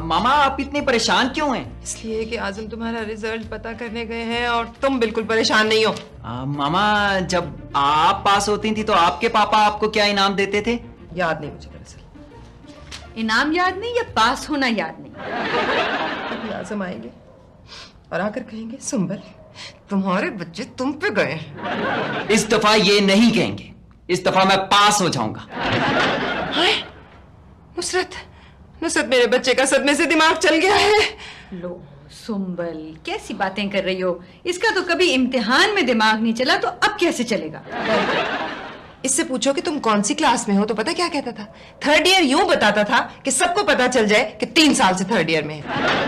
मामा आप इतने परेशान क्यों हैं? इसलिए कि आजम तुम्हारा रिजल्ट पता करने गए हैं और तुम बिल्कुल परेशान नहीं हो। मामा जब आप पास होती थी तो आपके पापा आपको क्या इनाम देते थे? याद नहीं मुझे दरअसल। इनाम याद नहीं या पास होना याद नहीं? अभी आजम आएंगे और आकर कहेंगे सुंबल तुम्हारे बच्चे तुम पे गए। इस दफा ये नहीं कहेंगे, इस दफा मैं पास हो जाऊंगा। नुसरत नुसरत मेरे बच्चे का सदमे से दिमाग चल गया है। लो सुंबल कैसी बातें कर रही हो, इसका तो कभी इम्तिहान में दिमाग नहीं चला तो अब कैसे चलेगा? इससे पूछो कि तुम कौन सी क्लास में हो तो पता क्या कहता था? थर्ड ईयर यूं बताता था कि सबको पता चल जाए कि 3 साल से थर्ड ईयर में है।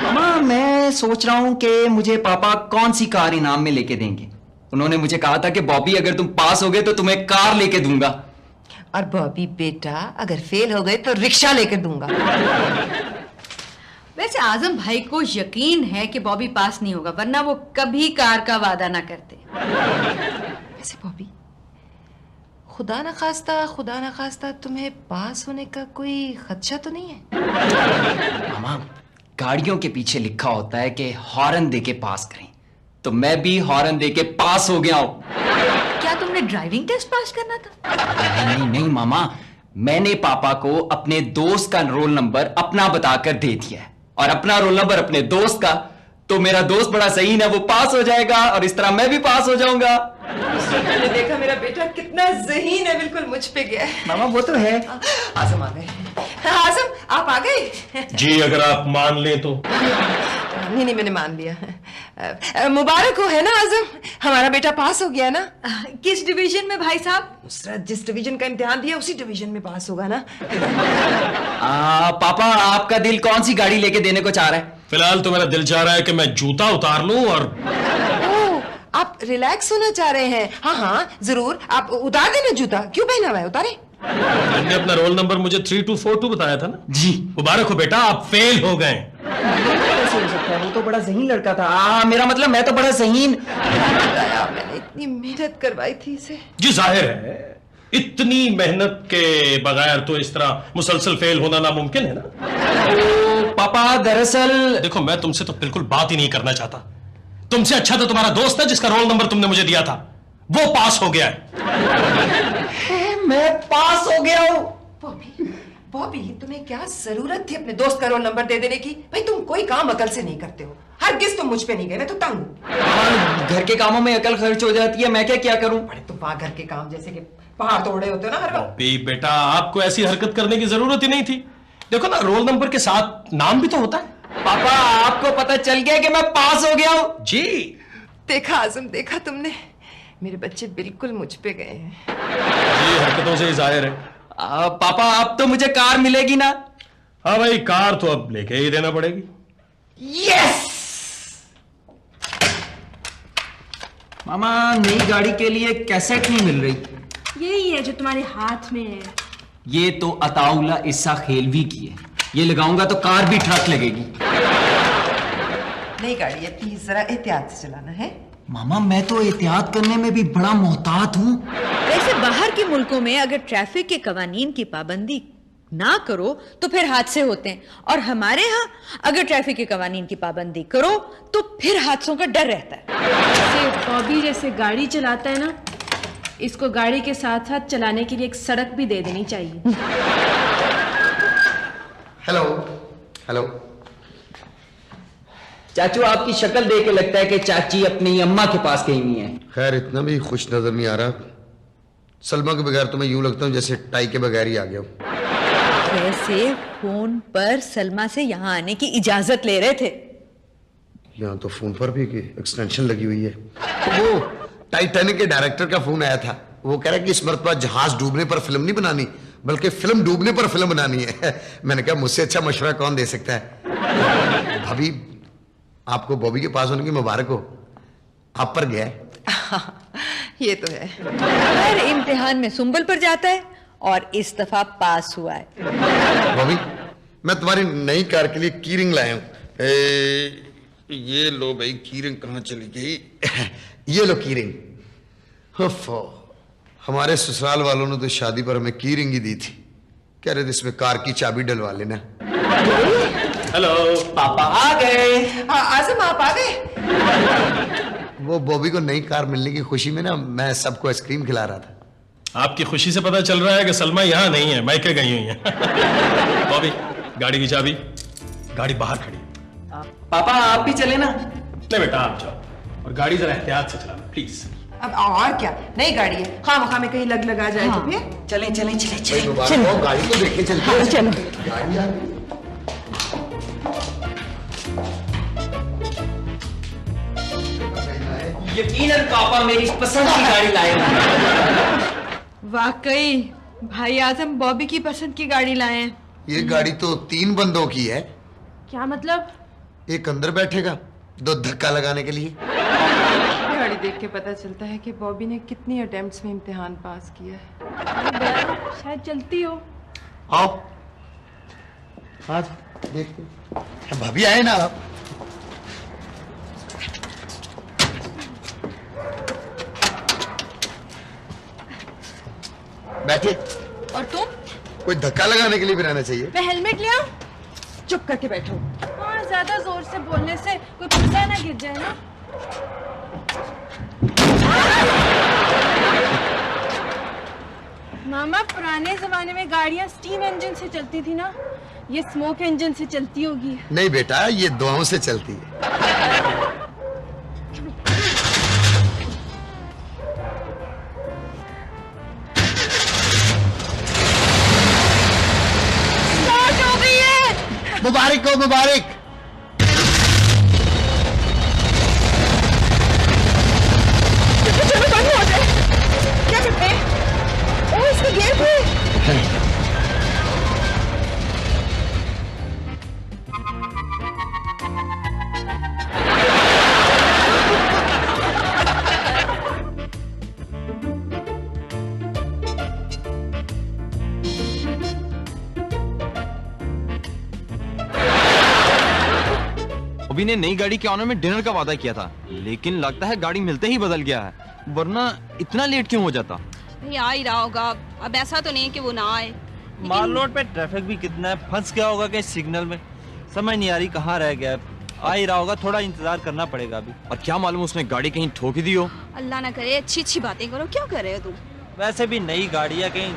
मामा मैं सोच रहा हूं कि मुझे पापा कौन सी कार इनाम में लेके देंगे। उन्होंने मुझे कहा था कि बॉबी अगर तुम पास हो गए तो तुम्हें कार लेके दूंगा। और बॉबी बेटा अगर फेल हो गए तो रिक्शा लेकर दूंगा। वैसे आजम भाई को यकीन है कि बॉबी पास नहीं होगा, वरना वो कभी कार का वादा ना करते। वैसे बॉबी खुदा ना खास्ता तुम्हें पास होने का कोई खदशा तो नहीं है? मामा गाड़ियों के पीछे लिखा होता है कि हॉर्न दे के पास करें, तो मैं भी हॉर्न दे के पास हो गया हूं। क्या तुमने ड्राइविंग टेस्ट पास करना था? नहीं मामा, मैंने पापा को अपने दोस्त का रोल नंबर अपना बताकर दे दिया है और अपना रोल नंबर अपने दोस्त का, तो मेरा दोस्त बड़ा सही है, वो पास हो जाएगा और इस तरह मैं भी पास हो जाऊंगा। मैंने देखा मेरा बेटा कितना ज़हीन है, बिल्कुल मुझ पे गया है। मामा वो तो है। आजम आ गए। आजम आप आ गए? जी अगर आप मान लें तो। नहीं मैंने मान लिया। मुबारक हो है ना आजम, हमारा बेटा पास हो गया ना। किस डिवीजन में भाई साहब? नुसरत जिस डिवीजन का इम्तिहान दिया उसी डिवीजन में पास होगा ना। पापा आपका दिल कौन सी गाड़ी लेके देने को चाह रहा है? फिलहाल तो मेरा दिल चाह रहा है कि मैं जूता उतार लूं और आप रिलैक्स होना चाह रहे हैं? हाँ जरूर, आप उतार देना जूता। क्यों पहना हुआ है, उतारे। तुमने अपना रोल नंबर मुझे 3242 बताया था ना? जी। मुबारक हो बेटा, आप फेल हो गए। कैसे हो सकता है, वो तो बड़ा ज़हीन लड़का था। मेरा मतलब मैं तो बड़ा ज़हीन। मैंने इतनी मेहनत करवाई थी इसे। जी जाहिर है, इतनी मेहनत के बगैर तो इस तरह मुसलसल फेल होना नामुमकिन है ना। पापा दरअसल देखो मैं तुमसे तो बिल्कुल बात ही नहीं करना चाहता। तुमसे अच्छा तो तुम्हारा दोस्त है जिसका रोल नंबर तुमने मुझे दिया था, वो पास हो गया है। मैं पास हो गया हूं। बॉबी तुम्हें क्या जरूरत थी अपने दोस्त का रोल नंबर दे देने की? भाई तुम कोई काम अकल से नहीं करते हो, हरगिज़ तुम मुझ पे नहीं गए, मैं तो तंग हूं। घर के कामों में अकल खर्च हो जाती है, मैं क्या करूं? बड़े तुम वहां घर के काम जैसे कि पहाड़ तोड़े होते हो ना हर वक्त। बॉबी बेटा आपको ऐसी हरकत करने की जरूरत ही नहीं थी। देखो ना रोल नंबर के साथ नाम भी तो होता है। पापा आपको पता चल गया कि मैं पास हो गया हूं? जी देखा आजम, देखा तुमने, मेरे बच्चे बिल्कुल मुझ पे गए हैं। ये हरकतों से ही जाहिर है। पापा अब तो मुझे कार मिलेगी ना? हाँ भाई कार तो अब लेके ही देना पड़ेगी। यस! मामा नई गाड़ी के लिए कैसेट नहीं मिल रही। यही है जो तुम्हारे हाथ में है। ये तो अताउल्ला इस्सा खेलवी की है, ये लगाऊंगा तो कार भी ट्रक लगेगी। नई गाड़ी है, प्लीज जरा एहतियात से चलाना है। मामा मैं तो एहतियात करने में भी बड़ा मोहतात हूं। वैसे बाहर के मुल्कों में अगर ट्रैफिक के कवानीन की पाबंदी ना करो तो फिर हादसे होते हैं, और हमारे यहाँ अगर ट्रैफिक के कवानीन की पाबंदी करो तो फिर हादसों का डर रहता है। जैसे बॉबी जैसे गाड़ी चलाता है ना, इसको गाड़ी के साथ साथ चलाने के लिए एक सड़क भी दे देनी चाहिए। Hello hello. चाचू आपकी शक्ल देख के लगता है कि चाची अपनी अम्मा के पास गई हुई है। खैर इतना भी खुश नजर नहीं आ रहा। सलमा के बगैर तो मैं यूं लगता हूं जैसे टाई के बगैर ही आ गया हूं। वैसे फोन पर सलमा से यहाँ आने की इजाजत ले रहे थे। यहाँ तो फोन पर भी एक्सटेंशन लगी हुई है। तो वो टाइटैनिक के डायरेक्टर का फोन आया था, वो कह रहा है कि इस मरतबा जहाज डूबने पर फिल्म नहीं बनानी बल्कि फिल्म डूबने पर फिल्म बनानी है। मैंने कहा मुझसे अच्छा मशवरा कौन दे सकता है। भाभी आपको बॉबी के पास होने की मुबारक हो, आप पर गया है। ये तो है। हर इम्तिहान में सुंबल पर जाता है और इस दफा पास हुआ है। बॉबी मैं तुम्हारी नई कार के लिए की रिंग लाया हूं। ये लो भाई, की रिंग कहाँ चली गई? ये लो की रिंग। हमारे ससुराल वालों ने तो शादी पर हमें की रिंग ही दी थी, कह रहे थे इसमें कार की चाबी डलवा लेना। हेलो। पापा आ गए। आजम आप आ गए? वो बॉबी को नई कार मिलने की खुशी में ना मैं सबको आइसक्रीम खिला रहा था। आपकी खुशी से पता चल रहा है कि सलमा यहाँ नहीं है, मायके गई हुई है। बॉबी, गाड़ी की चाबी, गाड़ी बाहर खड़ी है। पापा आप भी चले ना। नहीं बेटा, आप जाओ और गाड़ी जरा एहतियात से चलाना प्लीज। अब और क्या, नई गाड़ी है, खामखा में कहीं लग लगा जाए तो फिर। चलें चलें चलें भाई चलें। मुबारक हो, गाड़ी तो देखे चलते हैं। चलो। गाड़ी आ गई। यकीनन पापा मेरी पसंद की गाड़ी लाए हैं। वाकई भाई आजम बॉबी की पसंद की गाड़ी लाए हैं। ये गाड़ी तो 3 बंदों की है। क्या मतलब? एक अंदर बैठेगा, 2 धक्का लगाने के लिए। गाड़ी देख के पता चलता है कि बॉबी ने कितनी अटेम्प्ट्स में इम्तिहान पास किया है। शायद चलती हो। आओ आज देखते। भाभी आए ना आप। बैठे। और तुम? कोई धक्का लगाने के लिए भी रहना चाहिए। मैं हेलमेट ले आऊं? चुप करके बैठो। हाँ, ज्यादा जोर से बोलने से कोई पुर्जा ना गिर जाए ना। मामा, पुराने जमाने में गाड़ियां स्टीम इंजन से चलती थी ना, ये स्मोक इंजन से चलती होगी। नहीं बेटा, ये दुआओं से चलती है। स्टार्ट हो गई है। मुबारक हो, मुबारक। चलो बंद हो जाए। क्या करते हैं? ओह, इसका गेयर भी। बॉबी ने नई गाड़ी के ऑनर में डिनर का वादा किया था, लेकिन लगता है गाड़ी मिलते ही बदल गया है, वरना इतना लेट क्यों हो जाता? भाई आ ही रहा होगा। अब ऐसा तो नहीं कि वो ना आए। माल रोड पे ट्रैफिक भी कितना है, फंस गया होगा कि सिग्नल में, समझ नहीं आ रही कहाँ रह गया है। आ ही रहा होगा, थोड़ा इंतजार करना पड़ेगा अभी। और क्या मालूम उसने गाड़ी कहीं ठोक ही दी हो। अल्लाह ना करे, अच्छी अच्छी बातें करो। क्या कर रहे हो तुम? वैसे भी नई गाड़ी है, कहीं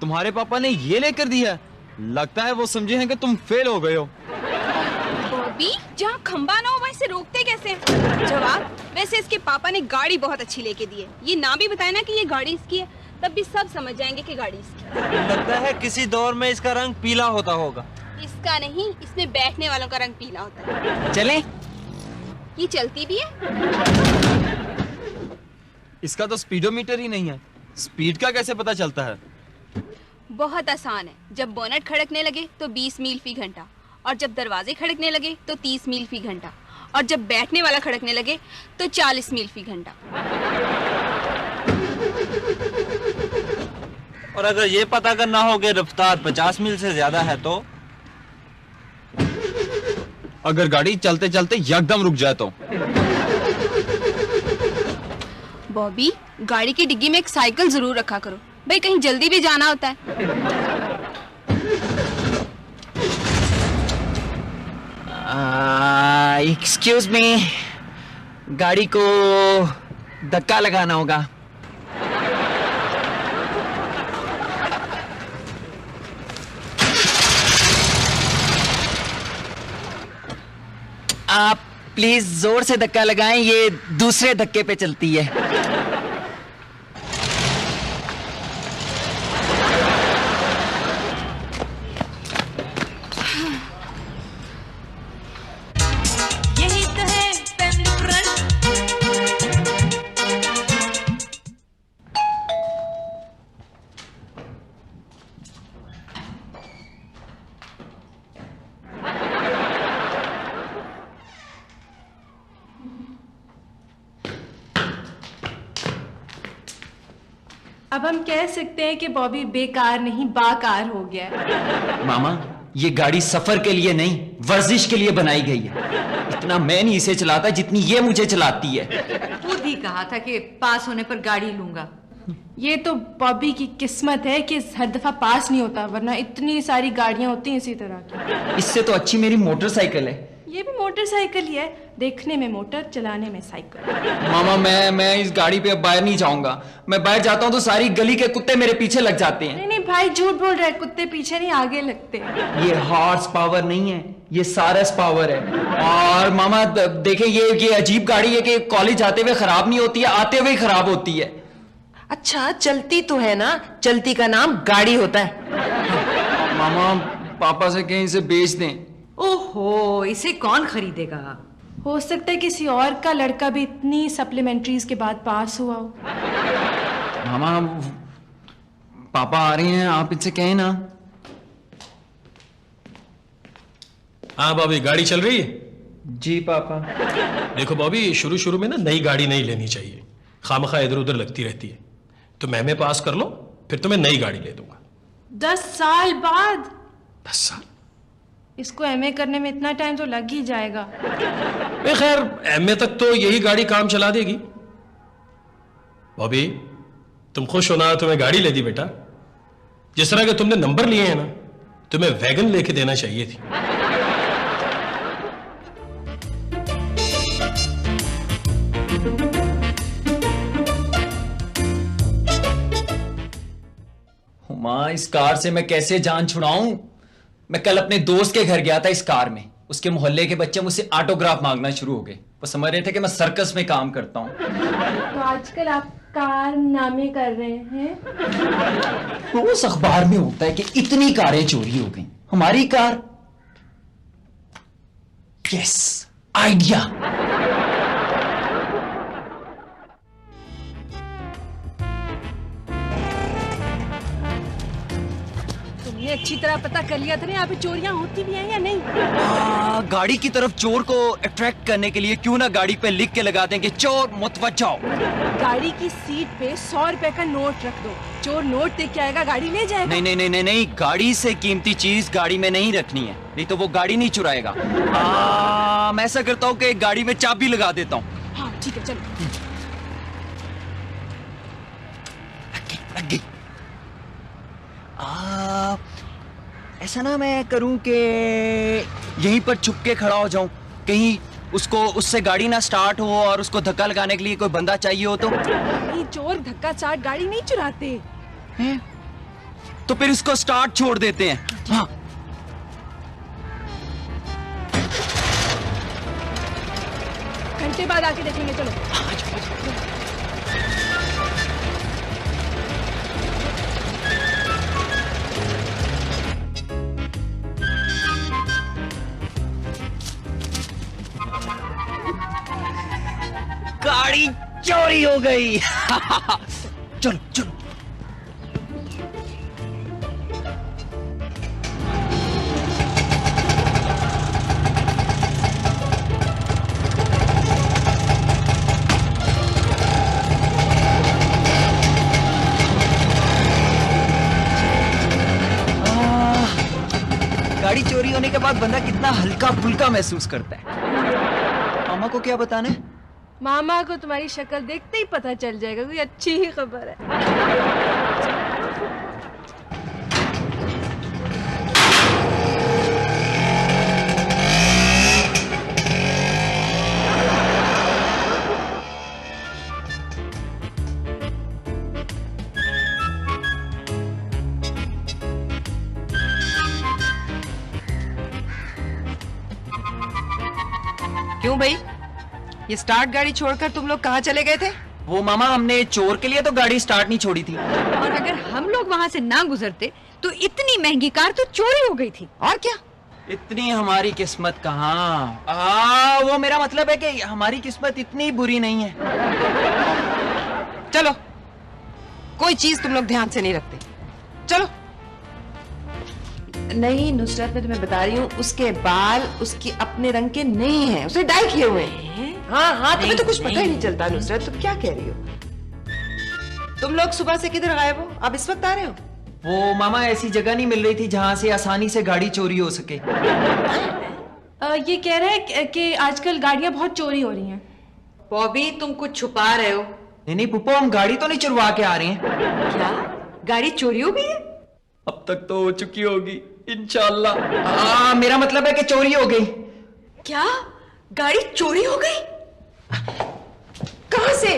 तुम्हारे पापा ने ये लेकर दिया, लगता है वो समझे हैं कि तुम फेल हो गए हो। बॉबी, जहाँ खंबा ना हो वहीं से रोकते कैसे? जवाब, वैसे इसके पापा ने गाड़ी बहुत अच्छी लेके दी है। ये ना भी बताया ना कि ये गाड़ी इसकी है, तब भी सब समझ जाएंगे कि गाड़ी इसकी है। लगता है किसी दौर में इसका रंग पीला होता होगा। इसका नहीं, इसमें बैठने वालों का रंग पीला होता है। चलें? ये चलती भी है। इसका तो स्पीडोमीटर ही नहीं है, स्पीड का कैसे पता चलता है? बहुत आसान है। जब बोनट खड़कने लगे तो 20 मील फी घंटा, और जब दरवाजे खड़कने लगे तो 30 मील फी घंटा, और जब बैठने वाला खड़कने लगे तो 40 मील फी घंटा। और अगर ये पता करना हो कि रफ्तार 50 मील से ज्यादा है तो? अगर गाड़ी चलते चलते यकदम रुक जाए तो? बॉबी, गाड़ी की डिग्गी में एक साइकिल जरूर रखा करो भाई, कहीं जल्दी भी जाना होता है। एक्सक्यूज मी, गाड़ी को धक्का लगाना होगा। आप प्लीज जोर से धक्का लगाएं, ये दूसरे धक्के पे चलती है। यही तो है पेम्बुरन। अब हम कह सकते हैं कि बॉबी बेकार नहीं बाकार हो गया है। मामा, ये गाड़ी सफर के लिए नहीं, वर्जिश के लिए बनाई गई है। इतना मैं नहीं इसे चलाता जितनी ये मुझे चलाती है। खुद ही कहा था कि पास होने पर गाड़ी लूंगा। ये तो बॉबी की किस्मत है कि हर दफा पास नहीं होता, वरना इतनी सारी गाड़ियां होती हैं इसी तरह की। इससे तो अच्छी मेरी मोटरसाइकिल है। ये भी मोटरसाइकिल ही है, देखने में मोटर, चलाने में साइकिल। मामा, मैं इस गाड़ी पे अब बाहर नहीं जाऊंगा। मैं बाहर जाता हूँ तो सारी गली के कुत्ते मेरे पीछे लग जाते हैं। नहीं नहीं भाई, झूठ बोल रहा है, कुत्ते पीछे नहीं आगे लगते। ये हॉर्स पावर नहीं है, ये सारस पावर है। और मामा देखे, ये अजीब गाड़ी है कि कॉलेज जाते हुए खराब नहीं होती है, आते हुए खराब होती है। अच्छा, चलती तो है ना, चलती का नाम गाड़ी होता है। मामा, पापा से कहीं इसे बेच दें। ओहो, इसे कौन खरीदेगा? हो सकता है किसी और का लड़का भी इतनी सप्लीमेंट्रीज के बाद पास हुआ हो। मामा, पापा आ रहे हैं, आप इनसे कहें ना। हाँ बॉबी, गाड़ी चल रही है? जी पापा। देखो बॉबी, शुरू शुरू में ना नई गाड़ी नहीं लेनी चाहिए, खामखा इधर उधर लगती रहती है। तो मैं पास कर लो, फिर तुम्हें नई गाड़ी ले दूंगा। 10 साल बाद? 10 साल? इसको एमए करने में इतना टाइम तो लग ही जाएगा। खैर, एमए तक तो यही गाड़ी काम चला देगी। बॉबी, तुम खुश होना, तुम्हें गाड़ी ले दी बेटा। जिस तरह के तुमने नंबर लिए हैं ना, तुम्हें वैगन लेके देना चाहिए थी। माँ, इस कार से मैं कैसे जान छुड़ाऊं? मैं कल अपने दोस्त के घर गया था इस कार में। उसके मोहल्ले के बच्चे मुझसे ऑटोग्राफ मांगना शुरू हो गए। वो समझ रहे थे कि मैं सर्कस में काम करता हूँ। तो आजकल आप कारनामे कर रहे हैं? रोज अखबार में होता है कि इतनी कारें चोरी हो गई। हमारी कार, यस, आइडिया। अच्छी तरह पता कर लिया था ना यहाँ पे चोरियां होती भी हैं या नहीं? गाड़ी की तरफ चोर को अट्रैक्ट करने के लिए क्यों ना गाड़ी पे लिख के लगा दें कि चोर मुतवज्जो। गाड़ी की सीट पे 100 रुपए का नोट रख दो, चोर नोट देख के आएगा, गाड़ी ले जाएगा। नहीं नहीं नहीं नहीं नहीं, गाड़ी से कीमती चीज गाड़ी में नहीं रखनी है, नहीं तो वो गाड़ी नहीं चुराएगा। मैं ऐसा करता हूँ कि गाड़ी में चाबी लगा देता हूँ। हाँ ठीक है, चलो। लग गई। ऐसा ना मैं करूं कि यहीं पर छुप के खड़ा हो जाऊं, कहीं उससे गाड़ी ना स्टार्ट हो और उसको धक्का लगाने के लिए कोई बंदा चाहिए हो तो। नहीं, चोर धक्का स्टार्ट गाड़ी नहीं चुराते हैं? तो फिर इसको स्टार्ट छोड़ देते हैं। हाँ, घंटे बाद आके देखेंगे, चलो। गाड़ी चोरी हो गई। चलो चलो। गाड़ी चोरी होने के बाद बंदा कितना हल्का फुल्का महसूस करता है। मामा को क्या बताना है? मामा को तुम्हारी शक्ल देखते ही पता चल जाएगा, कोई अच्छी ही खबर है। क्यों भाई, ये स्टार्ट गाड़ी छोड़कर तुम लोग कहाँ चले गए थे? वो मामा, हमने चोर के लिए तो गाड़ी स्टार्ट नहीं छोड़ी थी। और अगर हम लोग वहां से ना गुजरते तो इतनी महंगी कार तो चोरी हो गई थी। और क्या? इतनी हमारी किस्मत कहाँ। वो मेरा मतलब है कि हमारी किस्मत इतनी बुरी नहीं है। चलो, कोई चीज तुम लोग ध्यान से नहीं रखते। चलो। नहीं नुसरत, मैं तुम्हें बता रही हूँ, उसके बाल उसके अपने रंग के नहीं हैं, उसने डाई किए हुए हैं। हाँ हाँ, तुम्हें तो कुछ पता ही नहीं चलता नुसरत, तुम क्या कह रही हो? तुम लोग सुबह से किधर गायब हो? आप इस वक्त आ रहे हो? वो मामा ऐसी जगह नहीं मिल रही थी जहां से आसानी से गाड़ी चोरी हो सके। ये कह रहा है कि आजकल गाड़ियां बहुत चोरी हो रही हैं। बॉबी तुम कुछ छुपा रहे हो। नहीं पुप्पो, हम गाड़ी तो नहीं चुरवा के आ रहे हैं। क्या गाड़ी चोरी हो गई है? अब तक तो हो चुकी होगी इंशाल्लाह। मेरा मतलब है कि चोरी हो गई। क्या गाड़ी चोरी हो गई? कहां से?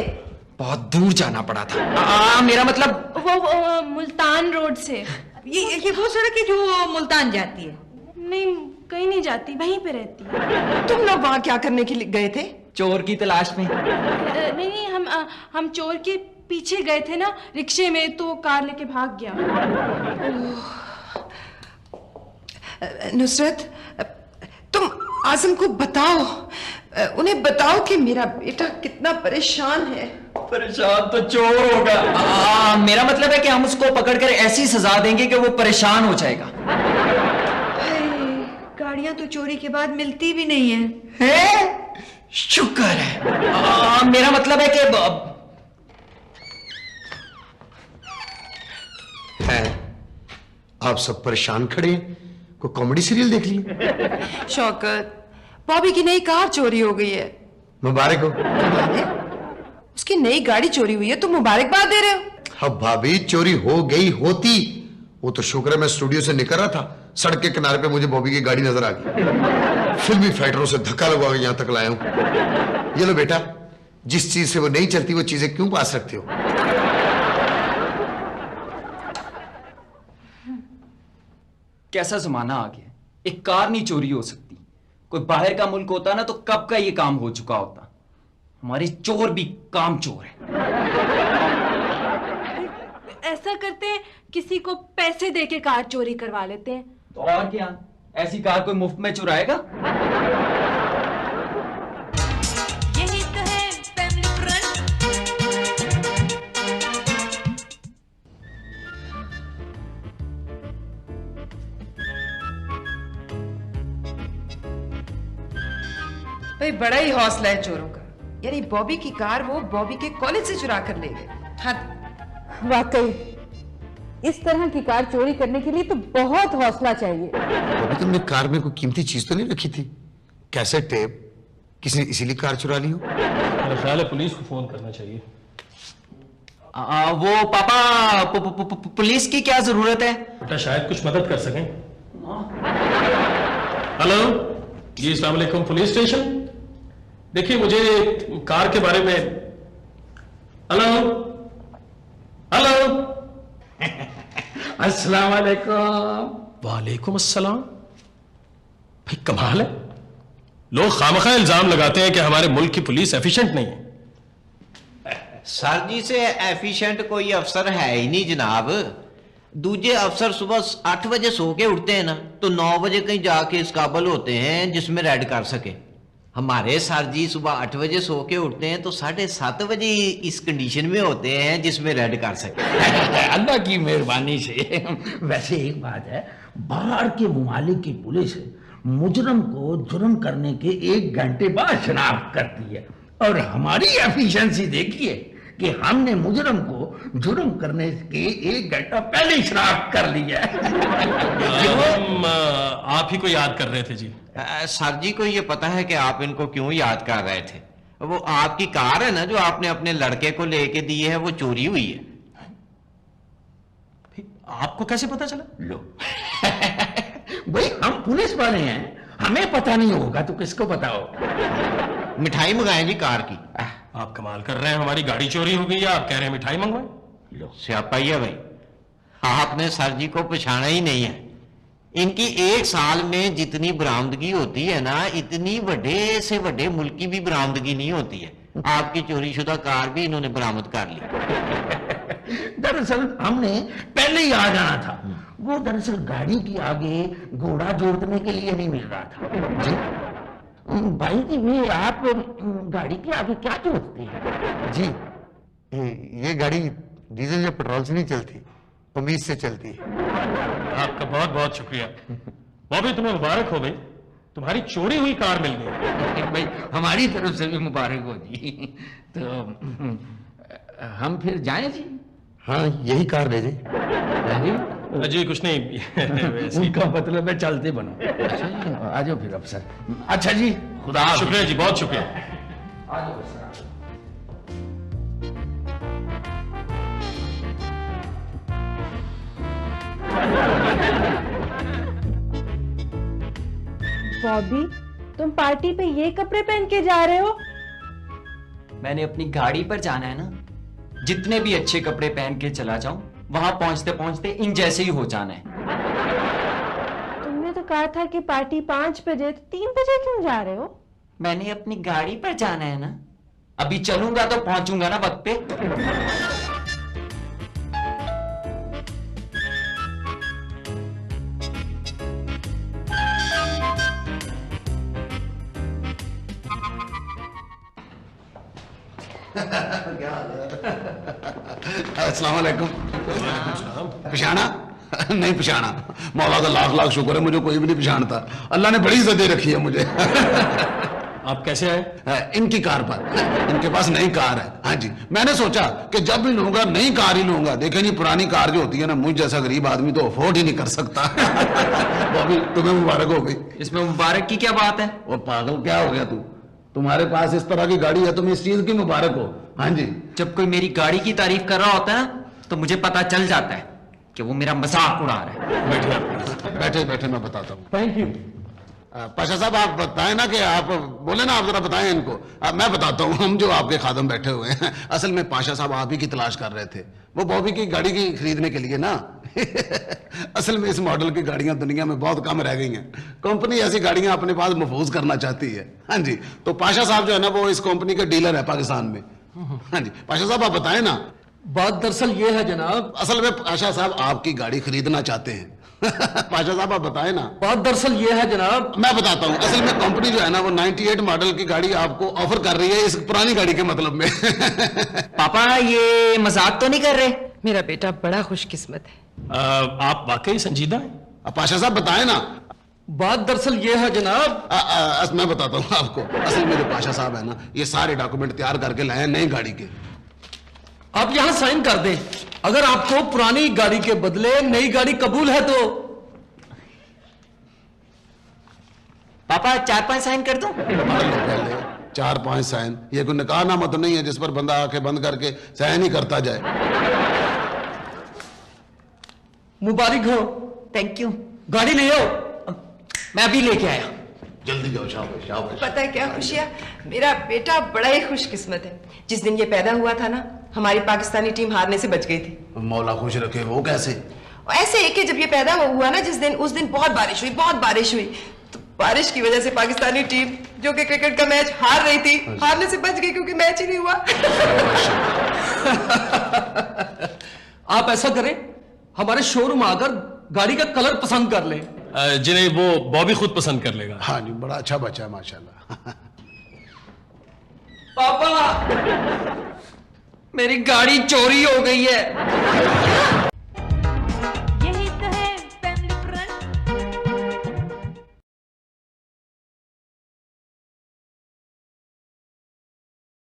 बहुत दूर जाना पड़ा था। मेरा मतलब वो मुल्तान रोड से। ये वो सड़क है जो मुल्तान जाती है? नहीं, कहीं नहीं जाती, वहीं पे रहती है। तुम लोग वहां क्या करने के लिए गए थे? चोर की तलाश में। नहीं, हम चोर के पीछे गए थे ना रिक्शे में, तो कार लेके भाग गया। नुसरत, तुम आजम को बताओ, उन्हें बताओ कि मेरा बेटा कितना परेशान है। परेशान तो चोर होगा। मेरा मतलब है कि हम उसको पकड़कर ऐसी सजा देंगे कि वो परेशान हो जाएगा। गाड़ियां तो चोरी के बाद मिलती भी नहीं है। शुक्र है। मेरा मतलब है कि आप सब परेशान खड़े हैं। कोई कॉमेडी सीरियल देख लिए? शौकत, बॉबी की नई कार चोरी हो गई है। मुबारक हो। उसकी नई गाड़ी चोरी हुई है, तुम मुबारकबाद दे रहे हो? अब भाभी चोरी हो गई होती, वो तो शुक्र है मैं स्टूडियो से निकल रहा था, सड़क के किनारे पे मुझे बॉबी की गाड़ी नजर आ गई। फिल्मी फाइटरों से धक्का लगवा के यहां तक लाया हूं। ये लो बेटा, जिस चीज से वो नहीं चलती वो चीजें क्यों पास रखते हो? कैसा जमाना आ गया, एक कार नहीं चोरी हो सकती। कोई बाहर का मुल्क होता ना तो कब का ये काम हो चुका होता। हमारे चोर भी काम चोर है। ऐसा करते हैं, किसी को पैसे देके कार चोरी करवा लेते हैं। तो और क्या, ऐसी कार कोई मुफ्त में चुराएगा? यही तो है फैमिली फ्रंट। भाई बड़ा ही हौसला है चोरों का। यानी बॉबी की कार वो बॉबी के कॉलेज से चुरा कर ले गए। हद। वाकई इस तरह की कार चोरी करने के लिए तो बहुत हौसला चाहिए। अभी तुमने कार में कोई कीमती चीज तो नहीं रखी थी? कैसे टेप? किसी ने इसीलिए कार चुरा ली हो? मेरा ख्याल है पुलिस को फोन करना चाहिए। वो पापा पुलिस की क्या जरूरत है? बेटा शायद कुछ मदद कर सकें। हेलो जी, अस्सलाम वालेकुम, पुलिस स्टेशन। देखिए मुझे कार के बारे में। Hello hello. अस्सलाम वालेकुम। वालेकुम अस्सलाम। भाई कमाल है, लोग खामखा इल्जाम लगाते हैं कि हमारे मुल्क की पुलिस एफिशिएंट नहीं है। सर जी से एफिशिएंट कोई अफसर है ही नहीं जनाब। दूजे अफसर सुबह 8 बजे सो के उठते हैं ना तो 9 बजे कहीं जाके इस काबल होते हैं जिसमें रेड कर सके। हमारे सर जी सुबह 8 बजे सो के उठते हैं तो 7:30 बजे इस कंडीशन में होते हैं जिसमें रेड कर सके। अल्लाह की मेहरबानी से। वैसे एक बात है, बाहर के मुमालिक की पुलिस मुजरम को जुर्म करने के 1 घंटे बाद शनाख्त करती है, और हमारी एफिशिएंसी देखिए कि हमने मुजरम को जुर्म करने के 1 घंटा पहले ही शनाख्त कर लिया है। हम आप ही को याद कर रहे थे जी। सर जी को ये पता है कि आप इनको क्यों याद कर रहे थे? वो आपकी कार है ना जो आपने अपने लड़के को लेके दी है, वो चोरी हुई है। आपको कैसे पता चला? लो भाई हम पुलिस वाले हैं, हमें पता नहीं होगा तो किसको पता हो? मिठाई मंगाए जी कार की। आप कमाल कर रहे हैं, हमारी गाड़ी चोरी हो गई है, आप कह रहे हैं मिठाई मंगवाए। लो स्यापा ही है भाई, आपने सर जी को पछाना ही नहीं है। इनकी 1 साल में जितनी बरामदगी होती है ना, इतनी बड़े से बड़े मुल्क की भी बरामदगी नहीं होती है। आपकी चोरीशुदा कार भी इन्होंने बरामद कर ली। दरअसल हमने पहले ही आ जाना था। वो दरअसल गाड़ी की आगे घोड़ा जोड़ने के लिए नहीं मिल रहा था। जी भाई जी, ये आप गाड़ी के आगे क्या जोड़ते हैं? जी ये गाड़ी डीजल या पेट्रोल से नहीं चलती, उम्मीद से चलती है। आपका बहुत बहुत शुक्रिया। बॉबी तुम्हें मुबारक हो भाई, तुम्हारी चोरी हुई कार मिल गई। भाई हमारी तरफ से भी मुबारक हो जी। तो हम फिर जाएं जी? हाँ यही कार ले जाए। अजय कुछ नहीं वैसे ही। उनका मतलब है चलते बनो। अच्छा जी, आ जाओ फिर अफसर। अच्छा जी, खुदा हाफिज। शुक्रिया जी, बहुत शुक्रिया। आ जाओ अफसर। बॉबी, तुम पार्टी पे ये कपड़े पहन के जा रहे हो? मैंने अपनी गाड़ी पर जाना है ना, जितने भी अच्छे कपड़े पहन के चला जाऊं, वहां पहुंचते पहुंचते इन जैसे ही हो जाना है। तुमने तो कहा था कि पार्टी 5 बजे, तो 3 बजे क्यों जा रहे हो? मैंने अपनी गाड़ी पर जाना है ना, अभी चलूंगा तो पहुंचूंगा ना वक्त पे। अस्सलाम वालेकुम। पछाना? नहीं पछाना। मौला का लाख लाख शुक्र है, मुझे कोई भी नहीं पछानता। अल्लाह ने बड़ी इज्जत दे रखी है मुझे। आप कैसे आए? इनकी कार पर। इनके पास नई कार है। हाँ जी, मैंने सोचा कि जब भी लूंगा नई कार ही लूंगा। देखें जी, पुरानी कार जो होती है ना, मुझ जैसा गरीब आदमी तो अफोर्ड ही नहीं कर सकता। बॉबी तुम्हें मुबारक हो गई। इसमें मुबारक की क्या बात है? वो पागल, क्या हो गया तू? तुम्हारे पास इस तरह की गाड़ी है, तुम्हें इस चीज की मुबारक हो। हाँ जी, जब कोई मेरी गाड़ी की तारीफ कर रहा होता है ना, तो मुझे पता चल जाता है कि वो मेरा मजाक उड़ा रहा है। बैठे बैठे मैं बताता हूँ। Thank you. पाशा साहब आप बताएं ना, कि आप बोले ना, आप जरा बताएं इनको। मैं बताता हूँ, हम जो आपके खादम बैठे हुए हैं, असल में पाशा साहब आप ही की तलाश कर रहे थे, वो बॉबी की गाड़ी की खरीदने के लिए ना। असल में इस मॉडल की गाड़ियां दुनिया में बहुत कम रह गई हैं। कंपनी ऐसी गाड़ियां अपने पास महफूज करना चाहती है। हाँ जी, तो पाशा साहब जो है ना, वो इस कंपनी के डीलर है पाकिस्तान में। हाँ जी, पाशा साहब आप बताएं ना। बात दरअसल ये है जनाब, असल में पाशा साहब आपकी गाड़ी खरीदना चाहते हैं। पाशा साहब आप बताएं ना। बात दरअसल ये है जनाब, मैं बताता हूँ। असल में कंपनी जो है ना, वो 98 मॉडल की गाड़ी आपको ऑफर कर रही है, इस पुरानी गाड़ी के मतलब में। पापा ये मजाक तो नहीं कर रहे? मेरा बेटा बड़ा खुशकिस्मत है। आप वाकई संजीदा हैं? पाशा साहब बताएं ना। बात दरअसल ये है जनाब, मैं बताता हूँ आपको। असल में जो पाशा साहब है ना, ये सारे डॉक्यूमेंट तैयार करके लाए हैं नई गाड़ी के। आप यहां साइन कर दें। अगर आपको पुरानी गाड़ी के बदले नई गाड़ी कबूल है तो। पापा 4-5 साइन कर दूं? पहले 4-5 साइन? ये कोई निकाहनामा तो नहीं है जिस पर बंदा आके बंद करके साइन ही करता जाए। मुबारक हो। Thank you. गाड़ी ले आओ। मैं अभी लेके आया। जल्दी जाओ, शाबाश शाबाश। पता है क्या खुशियाँ, मेरा बेटा बड़ा ही खुशकिस्मत है। जिस दिन ये पैदा हुआ था ना, हमारी पाकिस्तानी टीम हारने से बच गई थी। मौला खुश रखे। वो कैसे? ऐसे है कि जब ये पैदा हुआ ना, उस दिन बहुत बारिश हुई। तो बारिश की वजह से पाकिस्तानी टीम, जो कि क्रिकेट का मैच हार रही थी, हारने से बच गई क्योंकि मैच ही नहीं हुआ। आप ऐसा करें, हमारे शोरूम आकर गाड़ी का कलर पसंद कर लें। जिन्हें वो बॉबी खुद पसंद कर लेगा। हाँ जी, बड़ा अच्छा बच्चा है माशाल्लाह। पापा मेरी गाड़ी चोरी हो गई है।